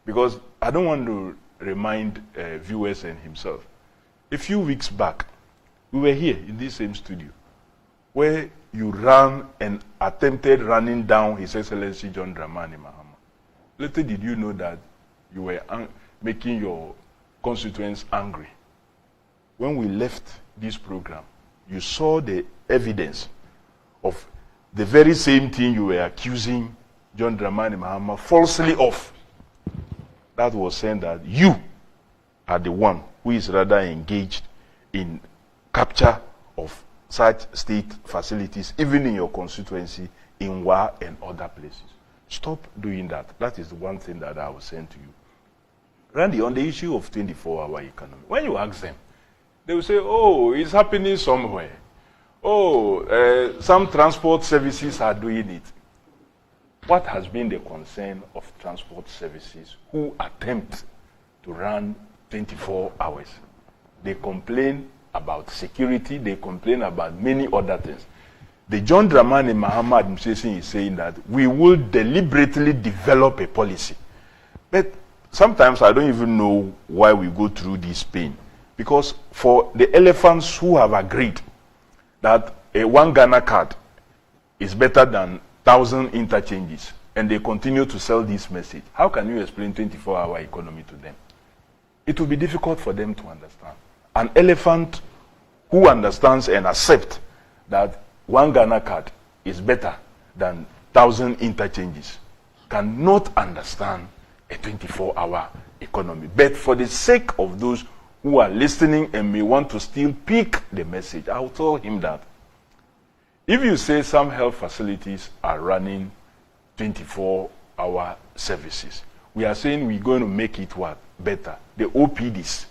Because I don't want to remind viewers and himself. A few weeks back, we were here in this same studio where you ran and attempted running down His Excellency John Dramani Mahama. Little did you know that you were making your constituents angry. When we left this program, you saw the evidence of the very same thing you were accusing John Dramani Mahama falsely of. That was saying that you are the one who is rather engaged in capture of such state facilities, even in your constituency, in Wa and other places. Stop doing that. That is the one thing that I was saying to you. Randy, on the issue of 24-hour economy, when you ask them, they will say, oh, it's happening somewhere. Oh, some transport services are doing it. What has been the concern of transport services who attempt to run 24 hours? They complain about security, they complain about many other things. The John Dramani Mahama administration is saying that we will deliberately develop a policy. But sometimes I don't even know why we go through this pain. Because for the elephants who have agreed that a 1 Ghana card is better than 1,000 interchanges, and they continue to sell this message, how can you explain 24-hour economy to them? It will be difficult for them to understand. An elephant who understands and accepts that 1 Ghana card is better than 1,000 interchanges cannot understand a 24-hour economy. But for the sake of those who are listening and may want to still pick the message, I'll tell him that if you say some health facilities are running 24-hour services, we are saying we're going to make it what? Better. The OPDs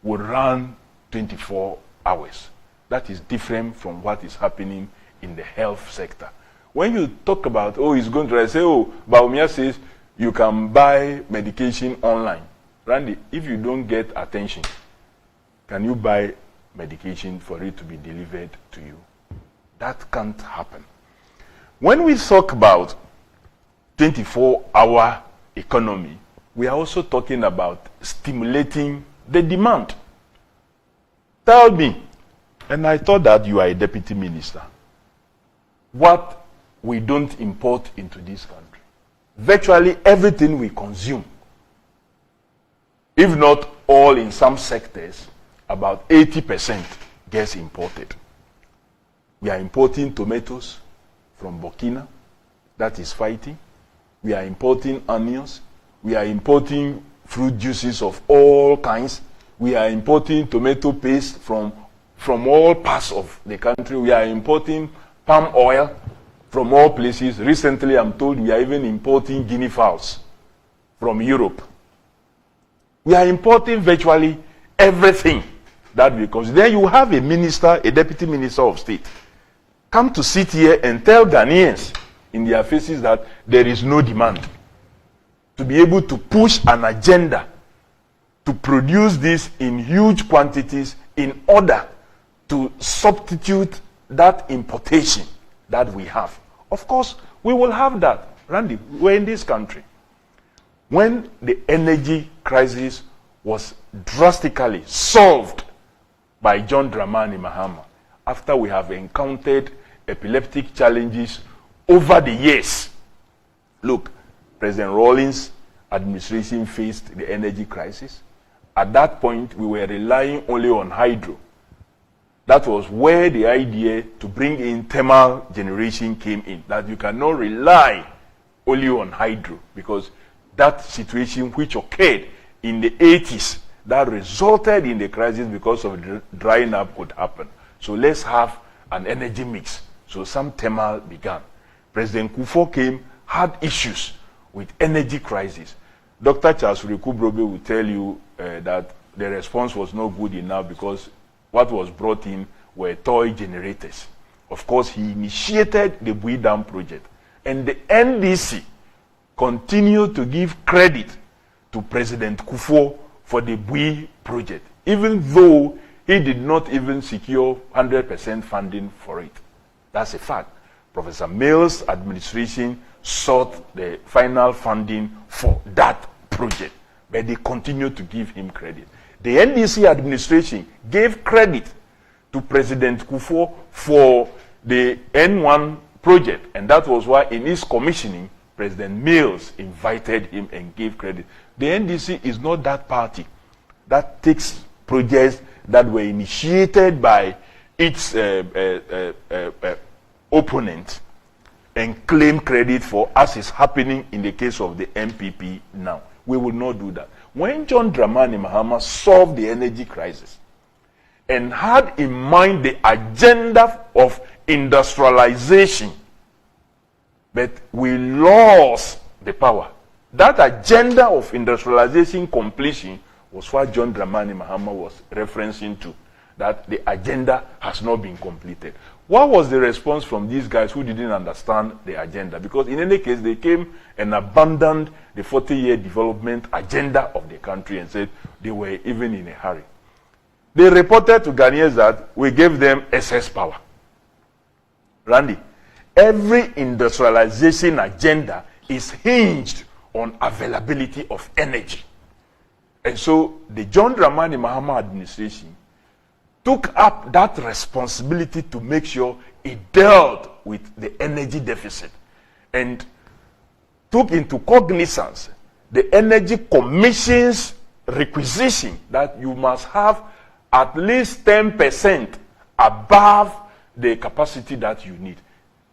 will run 24 hours. That is different from what is happening in the health sector. When you talk about, oh, it's going to say, oh, Baumia says you can buy medication online. Randy, if you don't get attention, can you buy medication for it to be delivered to you? That can't happen. When we talk about 24-hour economy, we are also talking about stimulating the demand. Tell me, and I thought that you are a deputy minister, what we don't import into this country. Virtually everything we consume, if not all in some sectors, about 80% gets imported. We are importing tomatoes from Burkina, that is fighting. We are importing onions. We are importing fruit juices of all kinds. We are importing tomato paste from all parts of the country. We are importing palm oil from all places. Recently, I'm told we are even importing guinea fowls from Europe. We are importing virtually everything that because then you have a minister, a deputy minister of state, come to sit here and tell Ghanaians in their faces that there is no demand. To be able to push an agenda to produce this in huge quantities in order to substitute that importation that we have. Of course, we will have that. Randy, we're in this country. When the energy crisis was drastically solved by John Dramani Mahama, after we have encountered epileptic challenges over the years. Look, President Rawlings' administration faced the energy crisis. At that point, we were relying only on hydro. That was where the idea to bring in thermal generation came in, that you cannot rely only on hydro, because that situation which occurred in the 80s, that resulted in the crisis because of drying up could happen. So let's have an energy mix. So some thermal began. President Kufuor came, had issues with energy crisis. Dr. Charles Rekubrobe will tell you that the response was not good enough because what was brought in were toy generators. Of course, he initiated the Bui Dam project. And the NDC continued to give credit to President Kufuor for the Bui project, even though he did not even secure 100% funding for it. That's a fact. Professor Mills' administration sought the final funding for that project, but they continue to give him credit. The NDC administration gave credit to President Kufuor for the N1 project, and that was why in his commissioning, President Mills invited him and gave credit. The NDC is not that party that takes projects that were initiated by its opponent and claim credit for, as is happening in the case of the MPP now. We will not do that. When John Dramani Mahama solved the energy crisis and had in mind the agenda of industrialization, but we lost the power. That agenda of industrialization completion was what John Dramani Mahama was referencing to, that the agenda has not been completed. What was the response from these guys who didn't understand the agenda? Because in any case, they came and abandoned the 40-year development agenda of the country and said they were even in a hurry. They reported to Ghanaians that we gave them excess power. Randy, every industrialization agenda is hinged on availability of energy. And so the John Dramani Mahama administration took up that responsibility to make sure it dealt with the energy deficit and took into cognizance the Energy Commission's requisition that you must have at least 10% above the capacity that you need.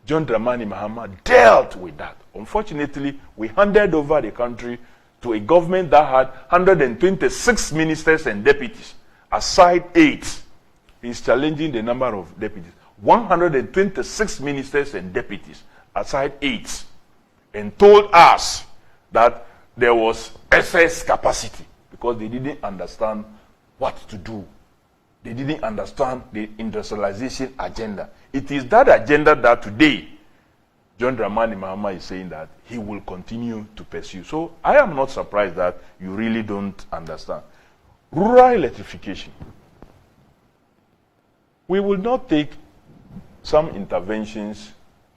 John Dramani Mahama dealt with that. Unfortunately, we handed over the country to a government that had 126 ministers and deputies, aside 8. He's challenging the number of deputies. 126 ministers and deputies, aside 8, and told us that there was excess capacity because they didn't understand what to do. They didn't understand the industrialization agenda. It is that agenda that today John Dramani Mahama is saying that he will continue to pursue. So I am not surprised that you really don't understand. Rural electrification. We will not take some interventions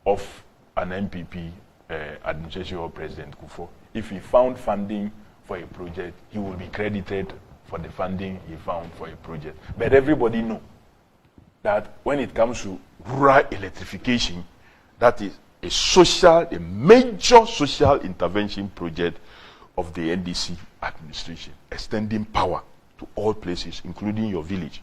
of an MPP administration or President Kufuor. If he found funding for a project, he will be credited for the funding he found for a project. But everybody knows that when it comes to rural electrification, that is a major social intervention project of the NDC administration, extending power to all places, including your village.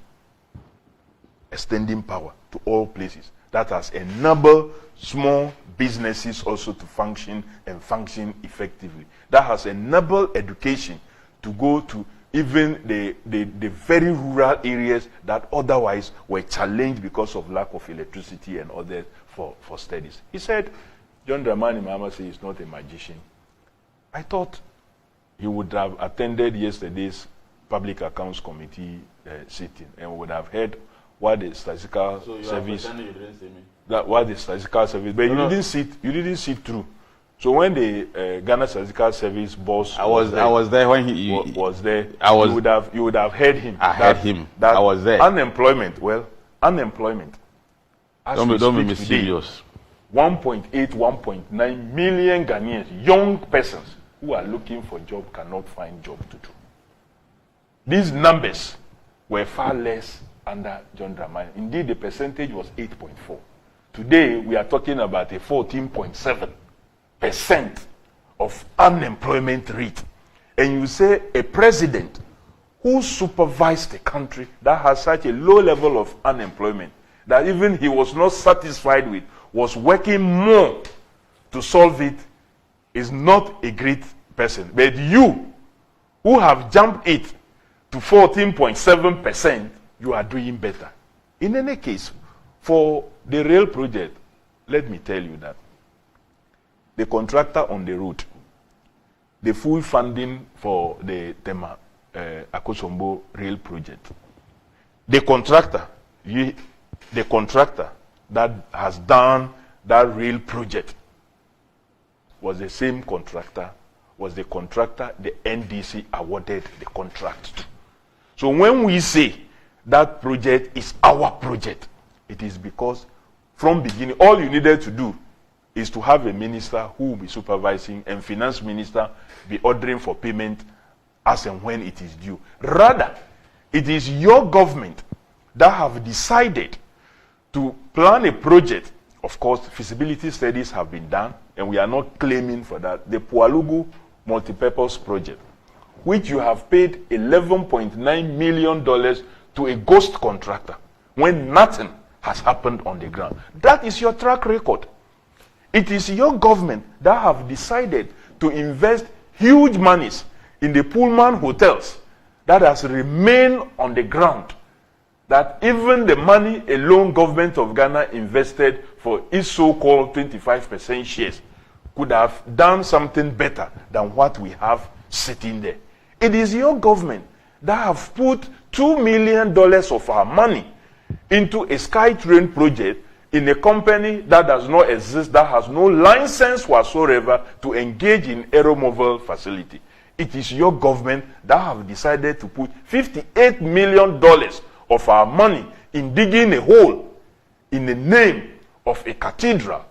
Extending power to all places. That has enabled small businesses also to function and function effectively. That has enabled education to go to even the very rural areas that otherwise were challenged because of lack of electricity and others for studies. He said, John Dramani Mahama said he's not a magician. I thought he would have attended yesterday's Public Accounts Committee sitting and would have heard what the statistical service. You didn't see me. What the statistical service, but no, you didn't sit through. So when the Ghana Statistical Service boss I was there when he was there. You would have heard him. I heard him. I was there. Unemployment. Don't be mysterious. 1.8, 1.9 million Ghanaians, young persons who are looking for job cannot find job to do. These numbers were far less under John Dramani. Indeed, the percentage was 8.4. Today, we are talking about a 14.7% of unemployment rate. And you say a president who supervised a country that has such a low level of unemployment that even he was not satisfied with, was working more to solve it, is not a great person. But you, who have jumped it to 14.7%, you are doing better. In any case, for the rail project, let me tell you that the contractor on the road, the full funding for the Tema Akosombo rail project, the contractor that has done that rail project was the same contractor, was the contractor the NDC awarded the contract to. So when we say that project is our project, it is because from beginning, all you needed to do is to have a minister who will be supervising and finance minister be ordering for payment as and when it is due. Rather, it is your government that have decided to plan a project. Of course, feasibility studies have been done, and we are not claiming for that. The Pualugu multipurpose project, which you have paid $11.9 million to a ghost contractor when nothing has happened on the ground. That is your track record. It is your government that have decided to invest huge monies in the Pullman hotels that has remained on the ground. That even the money alone government of Ghana invested for its so-called 25% shares could have done something better than what we have sitting there. It is your government that have put $2 million of our money into a SkyTrain project in a company that does not exist, that has no license whatsoever to engage in aeromobile facility. It is your government that have decided to put $58 million of our money in digging a hole in the name of a cathedral,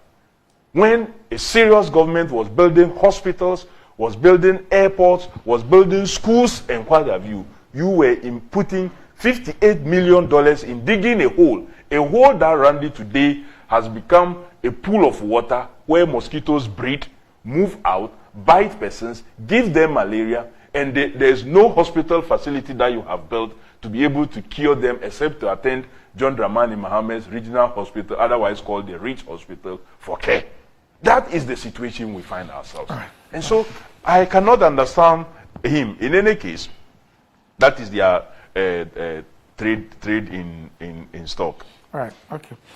when a serious government was building hospitals, was building airports, was building schools, and what have you. You were putting $58 million in digging a hole that Randy today has become a pool of water where mosquitoes breed, move out, bite persons, give them malaria, and there's no hospital facility that you have built to be able to cure them except to attend John Dramani Mahamad's regional hospital, otherwise called the Rich Hospital, for care. That is the situation we find ourselves. Right. And so I cannot understand him. In any case, that is their trade in stock. All right, okay.